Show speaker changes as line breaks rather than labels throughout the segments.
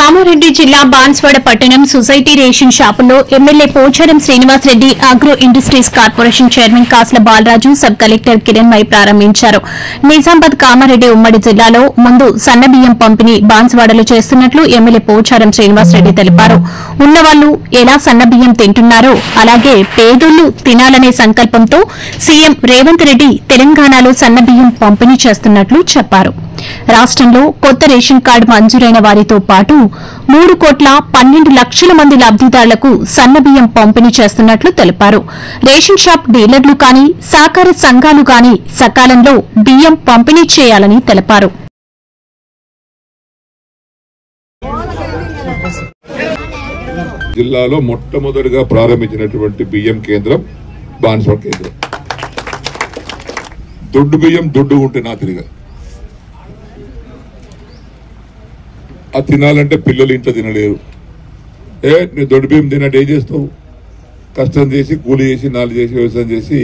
కామారెడ్డి జిల్లా బాన్స్వాడ పట్టణం society ration షాపుల్లో MLA Pocharam Srinivas Reddy agro industries corporation chairman కాసుల బాలరాజు సబ్ కలెక్టర్ కిరణ్మయి ప్రారంభించారు. నిజామాబాద్ కామారెడ్డి ఉమ్మడి జిల్లాలో ముందు సన్నబియ్యం పంపిణీ బాన్స్వాడలో చేస్తున్నట్లు ఎమ్మెల్యే పోచారం శ్రీనివాస్ రెడ్డి తెలిపారు. ఉన్నవాళ్లు ఎలా సన్నబియ్యం తింటున్నారో అలాగే పేదోళ్లు తినాలనే సంకల్పంతో సీఎం రేవంత్ రెడ్డి తెలంగాణలో సన్నబియ్యం పంపిణీ చేస్తున్నట్లు చెప్పారు. రాష్టంలో కొత్త రేషన్ కార్డు మంజూరైన వారితో పాటు 3,12,00,000 మంది లబ్దిదారులకు సన్నబియ్యం పంపిణీ చేస్తున్నట్లు తెలిపారు. రేషన్ షాప్ డీలర్లు కానీ సహకార సంఘాలు కానీ సకాలంలో బియ్యం పంపిణీ చేయాలని తెలిపారు.
జిల్లాలో మొట్టమొదటిగా ప్రారంభించినటువంటి బియ్యం కేంద్రం బాన్స్వాడ కేంద్రం. దొడ్డు బియ్యం దొడ్డు ఉంటే నా తిరిగా అది తినాలంటే పిల్లలు ఇంట్లో తినలేరు. నీ దొడ్డు బియ్యం తిన్నట్టు ఏం చేస్తావు? కష్టం చేసి కూలి చేసి నాలుగు చేసి వ్యవసాయం చేసి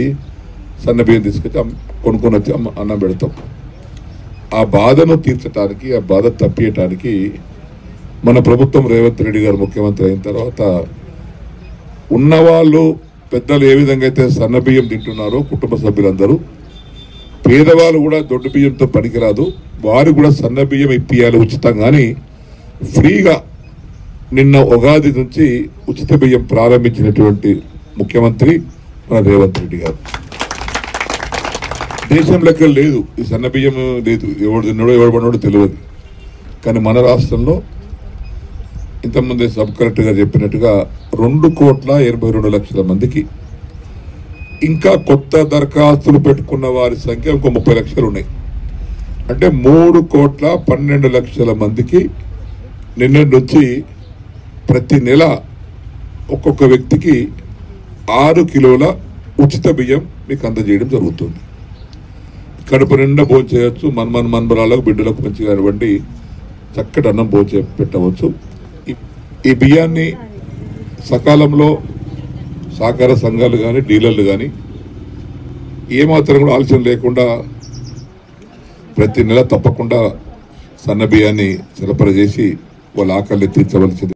సన్న బియ్యం తీసుకొచ్చి కొనుక్కొని వచ్చి అన్నం పెడతాం. ఆ బాధను తీర్చడానికి ఆ బాధ తప్పియటానికి మన ప్రభుత్వం రేవంత్ రెడ్డి గారు ముఖ్యమంత్రి అయిన తర్వాత ఉన్నవాళ్ళు పెద్దలు ఏ విధంగా అయితే సన్న బియ్యం తింటున్నారో కుటుంబ సభ్యులందరూ పేదవాళ్ళు కూడా దొడ్డు బియ్యంతో పనికిరాదు, వారు కూడా సన్న బియ్యం ఇప్పియాలి ఉచితంగాని ఫ్రీగా నిన్న ఉగాది నుంచి ఉచిత బియ్యం ప్రారంభించినటువంటి ముఖ్యమంత్రి మన రేవంత్ రెడ్డి గారు. దేశం లెక్క లేదు, ఈ సన్న బియ్యం లేదు, ఎవడు తిన్నాడో ఎవడు పడినాడో తెలియదు. కానీ మన రాష్ట్రంలో ఇంతకుముందే సబ్ కలెక్టర్ గారు చెప్పినట్టుగా 2,82,00,000 మందికి ఇంకా కొత్త దరఖాస్తులు పెట్టుకున్న వారి సంఖ్య ఇంకో 30 లక్షలు ఉన్నాయి. అంటే 3,12,00,000 మందికి నిన్నటి నుంచి ప్రతి నెల ఒక్కొక్క వ్యక్తికి 6 కిలోల ఉచిత బియ్యం మీకు అందజేయడం జరుగుతుంది. కడుపు నిండా భోజనం చేయవచ్చు, మన్మరాలకు బిడ్డలకు మంచిగా ఇవ్వండి, చక్కటి అన్నం భోజనం పెట్టవచ్చు. ఈ బియ్యాన్ని సకాలంలో సహకార సంఘాలు కానీ డీలర్లు కానీ ఏమాత్రం కూడా ఆలస్యం లేకుండా ప్రతి నెల తప్పకుండా సన్న బియ్యాన్ని సరఫరా చేసి వాళ్ళ ఆకలిని తీర్చవలసింది.